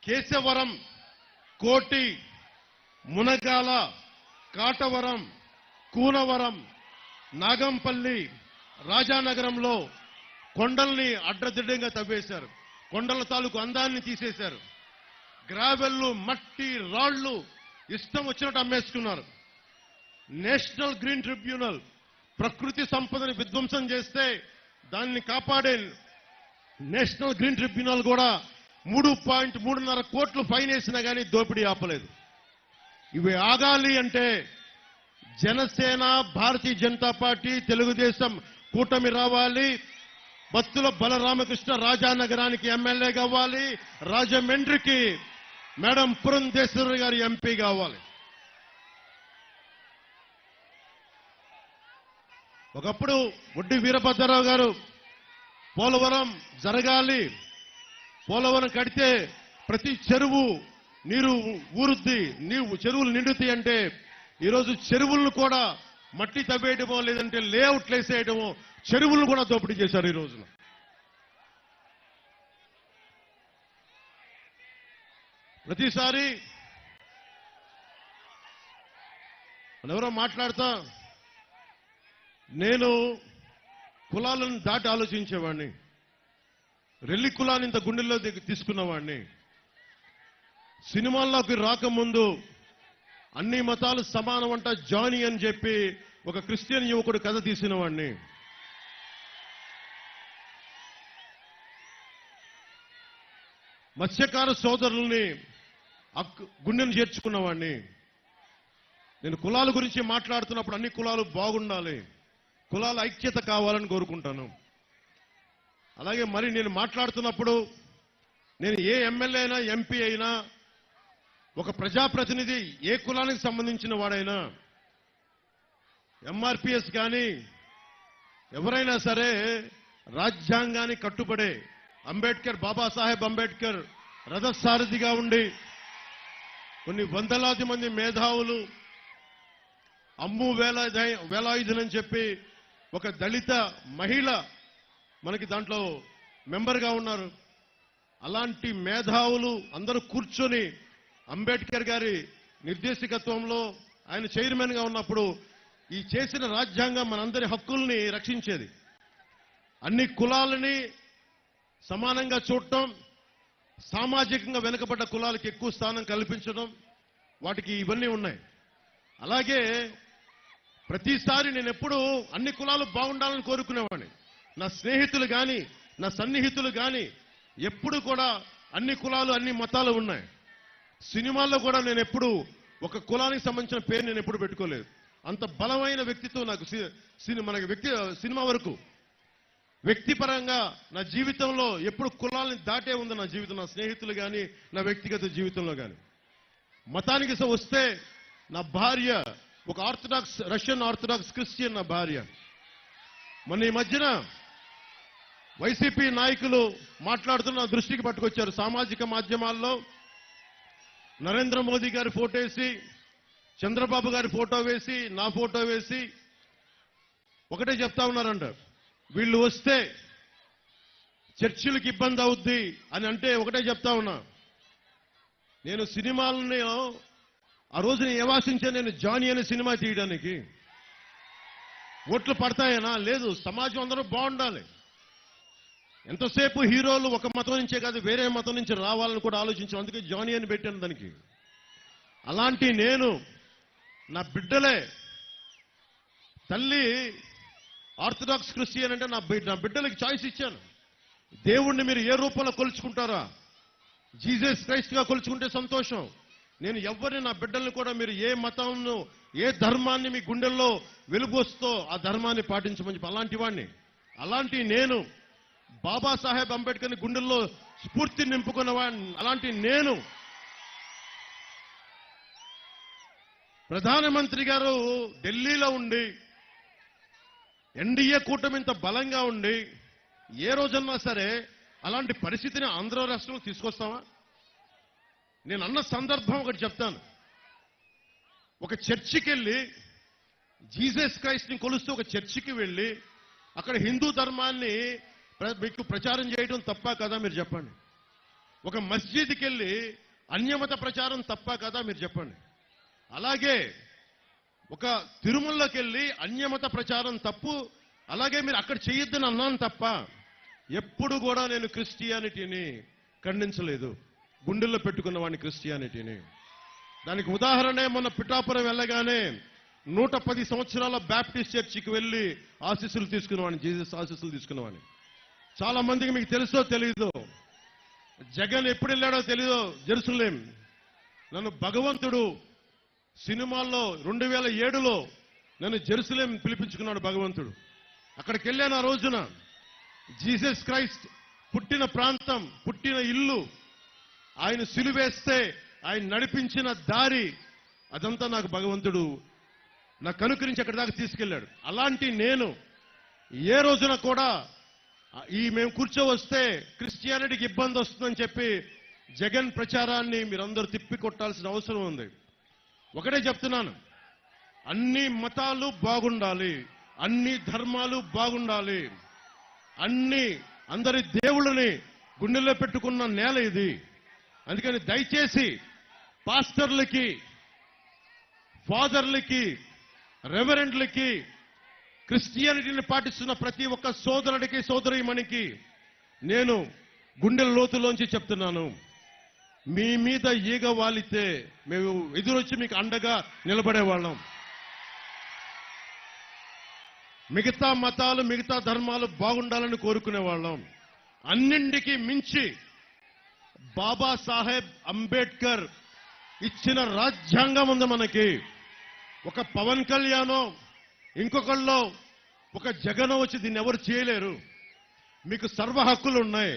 కేశవరం, కోటి, మునగాల, కాటవరం, కూనవరం, నాగంపల్లి, రాజానగరంలో కొండల్ని అడ్డదిడ్డంగా తవ్వేశారు. కొండల తాలూకు అందాన్ని తీసేశారు. గ్రావెల్లు, మట్టి, రాళ్లు ఇష్టం వచ్చినట్టు అమ్మేసుకున్నారు. నేషనల్ గ్రీన్ ట్రిబ్యునల్ ప్రకృతి సంపదని విధ్వంసం చేస్తే దాన్ని కాపాడే నేషనల్ గ్రీన్ ట్రిబ్యునల్ కూడా 3.3 కోట్లు ఫైన్ వేసినా కానీ దోపిడీ ఆపలేదు. ఇవి ఆగాలి అంటే జనసేన, భారతీయ జనతా పార్టీ, తెలుగుదేశం కూటమి రావాలి. బత్తుల బలరామకృష్ణ రాజానగరానికి ఎమ్మెల్యే కావాలి. రాజమండ్రికి మేడం పురంధేశ్వరి గారి ఎంపీ కావాలి. ఒకప్పుడు ఒడ్డి వీరభద్రరావు గారు పోలవరం జరగాలి, పోలవరం కడితే ప్రతి చెరువు నీరు ఊరుద్ది, చెరువులు నిండుతాయి అంటే ఈరోజు చెరువులను కూడా మట్టి తవ్వేయడమో లేదంటే లేఅవుట్లు వేసేయడమో చెరువులను కూడా దోపిడీ చేశారు. ఈ రోజున ప్రతిసారి ఎవరో మాట్లాడతా నేను కులాలను దాటి ఆలోచించేవాడిని, రెల్లి కులాన్ని ఇంత గుండెల్లో తీసుకున్నవాడిని. సినిమాల్లోకి రాకముందు అన్ని మతాలు సమానం అంట జానీ అని చెప్పి ఒక క్రిస్టియన్ యువకుడు కథ తీసిన వాడిని. మత్స్యకార సోదరుల్ని గుండెను చేర్చుకున్నవాడిని. నేను కులాల గురించి మాట్లాడుతున్నప్పుడు అన్ని కులాలు బాగుండాలి, కులాల ఐక్యత కావాలని కోరుకుంటాను. అలాగే మరి నేను మాట్లాడుతున్నప్పుడు నేను ఏ ఎమ్మెల్యే అయినా, ఎంపీ అయినా, ఒక ప్రజాప్రతినిధి ఏ కులానికి సంబంధించిన వాడైనా, ఎంఆర్పిఎస్ కానీ ఎవరైనా సరే రాజ్యాంగానికి కట్టుబడే అంబేద్కర్, బాబాసాహెబ్ అంబేద్కర్ రథసారథిగా ఉండి కొన్ని వందలాది మంది మేధావులు అమ్ము వేలాయుధులని చెప్పి ఒక దళిత మహిళ మనకి దాంట్లో మెంబర్గా ఉన్నారు. అలాంటి మేధావులు అందరూ కూర్చొని అంబేద్కర్ గారి నిర్దేశకత్వంలో ఆయన చైర్మన్ గా ఉన్నప్పుడు ఈ చేసిన రాజ్యాంగం మనందరి హక్కుల్ని రక్షించేది. అన్ని కులాలని సమానంగా చూడటం, సామాజికంగా వెనుకబడ్డ కులాలకు ఎక్కువ స్థానం కల్పించడం, వాటికి ఇవన్నీ ఉన్నాయి. అలాగే ప్రతిసారి నేను ఎప్పుడూ అన్ని కులాలు బాగుండాలని కోరుకునేవాడిని. నా స్నేహితులు కానీ, నా సన్నిహితులు కానీ ఎప్పుడు కూడా అన్ని కులాలు, అన్ని మతాలు ఉన్నాయి. సినిమాల్లో కూడా నేను ఎప్పుడు ఒక కులానికి సంబంధించిన పేరు నేను ఎప్పుడు పెట్టుకోలేదు. అంత బలమైన వ్యక్తిత్వం నాకు సినిమా వరకు. వ్యక్తిపరంగా నా జీవితంలో ఎప్పుడు కులాలని దాటే ఉంది నా జీవితం, నా స్నేహితులు కానీ, నా వ్యక్తిగత జీవితంలో కానీ. మతానికి వస్తే నా భార్య ఒక ఆర్థడాక్స్, రష్యన్ ఆర్థడాక్స్ క్రిస్టియన్ నా భార్య. మొన్న ఈ మధ్యన వైసీపీ నాయకులు మాట్లాడుతున్న దృష్టికి పట్టుకొచ్చారు. సామాజిక మాధ్యమాల్లో నరేంద్ర మోదీ గారి ఫోటో వేసి, చంద్రబాబు గారి ఫోటో వేసి, నా ఫోటో వేసి ఒకటే చెప్తా ఉన్నారంట, వీళ్ళు వస్తే చర్చిలకు ఇబ్బంది అవుద్ది అని అంటే ఒకటే చెప్తా ఉన్నా. నేను సినిమాలని ఆ రోజు నేను ఏవాసించే, నేను జానీ అనే సినిమా తీయడానికి ఓట్లు పడతాయనా? లేదు. సమాజం అందరూ బాగుండాలి. ఎంతసేపు హీరోలు ఒక మతం నుంచే కాదు వేరే మతం నుంచి రావాలని కూడా ఆలోచించాను. అందుకే జానీ అని పెట్టాను దానికి. అలాంటి నేను నా బిడ్డలే, తల్లి ఆర్థడాక్స్ క్రిస్టియన్ అంటే నా బిడ్డలకి చాయిస్ ఇచ్చాను. దేవుణ్ణి మీరు ఏ రూపంలో కొలుచుకుంటారా? జీసస్ క్రైస్ట్ గా కొలుచుకుంటే సంతోషం. నేను ఎవరిని, నా బిడ్డల్ని కూడా మీరు ఏ మతంను, ఏ ధర్మాన్ని మీ గుండెల్లో వెలుగొస్తో ఆ ధర్మాన్ని పాటించమని చెప్పి అలాంటి వాడిని. అలాంటి నేను బాబాసాహెబ్ అంబేద్కర్ని గుండెల్లో స్ఫూర్తి నింపుకున్న వాడిని. అలాంటి నేను ప్రధానమంత్రి గారు ఢిల్లీలో ఉండి, ఎన్డీఏ కూటమి ఇంత బలంగా ఉండి ఏ రోజన్నా సరే అలాంటి పరిస్థితిని ఆంధ్ర రాష్ట్రంలో తీసుకొస్తావా? నేను అన్న సందర్భం ఒకటి చెప్తాను. ఒక చర్చికి వెళ్ళి జీసస్ క్రైస్ట్ ని కొలుస్తూ ఒక చర్చికి వెళ్ళి అక్కడ హిందూ ధర్మాన్ని మీకు ప్రచారం చేయడం తప్ప కదా? మీరు చెప్పండి. ఒక మస్జిద్కి వెళ్ళి అన్యమత ప్రచారం తప్ప కదా మీరు చెప్పండి. అలాగే ఒక తిరుమలకి వెళ్ళి అన్యమత ప్రచారం తప్పు, అలాగే మీరు అక్కడ చేయొద్దని అన్నాను తప్ప ఎప్పుడు కూడా నేను క్రిస్టియానిటీని ఖండించలేదు. గుండెల్లో పెట్టుకున్న వాడిని క్రిస్టియానిటీని. దానికి ఉదాహరణే మొన్న పిఠాపురం వెళ్ళగానే 110 సంవత్సరాల బ్యాప్టిస్ట్ చర్చికి వెళ్ళి ఆశీస్సులు తీసుకున్నవాడిని, జీసస్ ఆశీస్సులు తీసుకున్నవాడిని. చాలా మందికి మీకు తెలుసో తెలీదో, జగన్ ఎప్పుడు వెళ్ళాడో తెలీదో జెరూసలేం. నన్ను భగవంతుడు సినిమాల్లో 2007లో నన్ను జెరూసలేం పిలిపించుకున్నాడు భగవంతుడు. అక్కడికి వెళ్ళాను. ఆ రోజున జీసస్ క్రైస్ట్ పుట్టిన ప్రాంతం, పుట్టిన ఇల్లు, ఆయన సిలువేస్తే ఆయన నడిపించిన దారి, అదంతా నాకు భగవంతుడు నా కనుకరించి అక్కడి దాకా తీసుకెళ్లాడు. అలాంటి నేను ఏ రోజున కూడా మేము కూర్చోవస్తే క్రిస్టియానిటీకి ఇబ్బంది వస్తుందని చెప్పి జగన్ ప్రచారాన్ని మీరందరూ తిప్పి కొట్టాల్సిన అవసరం ఉంది. ఒకటే చెప్తున్నాను, అన్ని మతాలు బాగుండాలి, అన్ని ధర్మాలు బాగుండాలి, అందరి దేవుళ్ళని గుండెల్లో పెట్టుకున్న నేల ఇది. అందుకని దయచేసి పాస్టర్లకి, ఫాదర్లకి, రెవరెండ్లకి, క్రిస్టియానిటీని పాటిస్తున్న ప్రతి ఒక్క సోదరుడికి, సోదరీమణికి నేను గుండెల లోతులోంచి చెప్తున్నాను, మీ మీద ఈగ వాలితే మేము ఎదురొచ్చి మీకు అండగా నిలబడేవాళ్ళం. మిగతా మతాలు, మిగతా ధర్మాలు బాగుండాలని కోరుకునేవాళ్ళం. అన్నింటికి మించి బాబాసాహెబ్ అంబేద్కర్ ఇచ్చిన రాజ్యాంగం ఉంది మనకి. ఒక పవన్ కళ్యాణో ఇంకొకళ్ళో ఒక జగనో వచ్చి దీన్ని ఎవరు చేయలేరు. మీకు సర్వ హక్కులు ఉన్నాయి.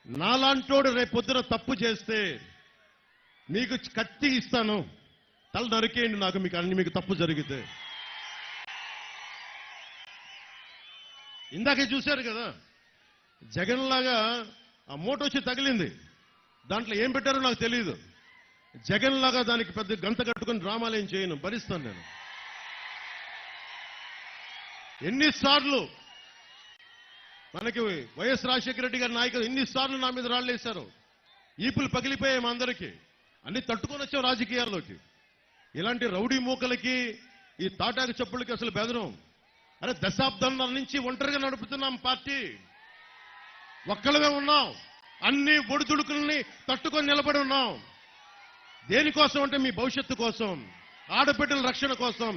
నాలాంటోడు రేపొద్దున తప్పు చేస్తే మీకు కత్తి ఇస్తాను, తల నరికేయండి నాకు, మీకు తప్పు జరిగితే. ఇందాకే చూశారు కదా, జగన్ లాగా ఆ మూట వచ్చి తగిలింది, దాంట్లో ఏం పెట్టారో నాకు తెలియదు. జగన్ లాగా దానికి పెద్ద గంత కట్టుకుని డ్రామాలు ఏం చేయను, భరిస్తాను నేను. ఎన్నిసార్లు మనకి వైఎస్ రాజశేఖర రెడ్డి గారి నాయకులు ఎన్నిసార్లు నా మీద రాళ్ళేశారు, ఈపులు పగిలిపోయాయి మా అందరికీ. అన్ని తట్టుకొని వచ్చాం రాజకీయాల్లోకి. ఇలాంటి రౌడీ మూకలకి, ఈ తాటాకు చెప్పులకి అసలు బెదరం. అరే దశాబ్దాల నుంచి ఒంటరిగా నడుపుతున్నాం పార్టీ, ఒక్కళ్ళమే ఉన్నాం, అన్ని ఒడిదుడుకుల్ని తట్టుకొని నిలబడి ఉన్నాం. దేనికోసం అంటే మీ భవిష్యత్తు కోసం, ఆడబిడ్డల రక్షణ కోసం,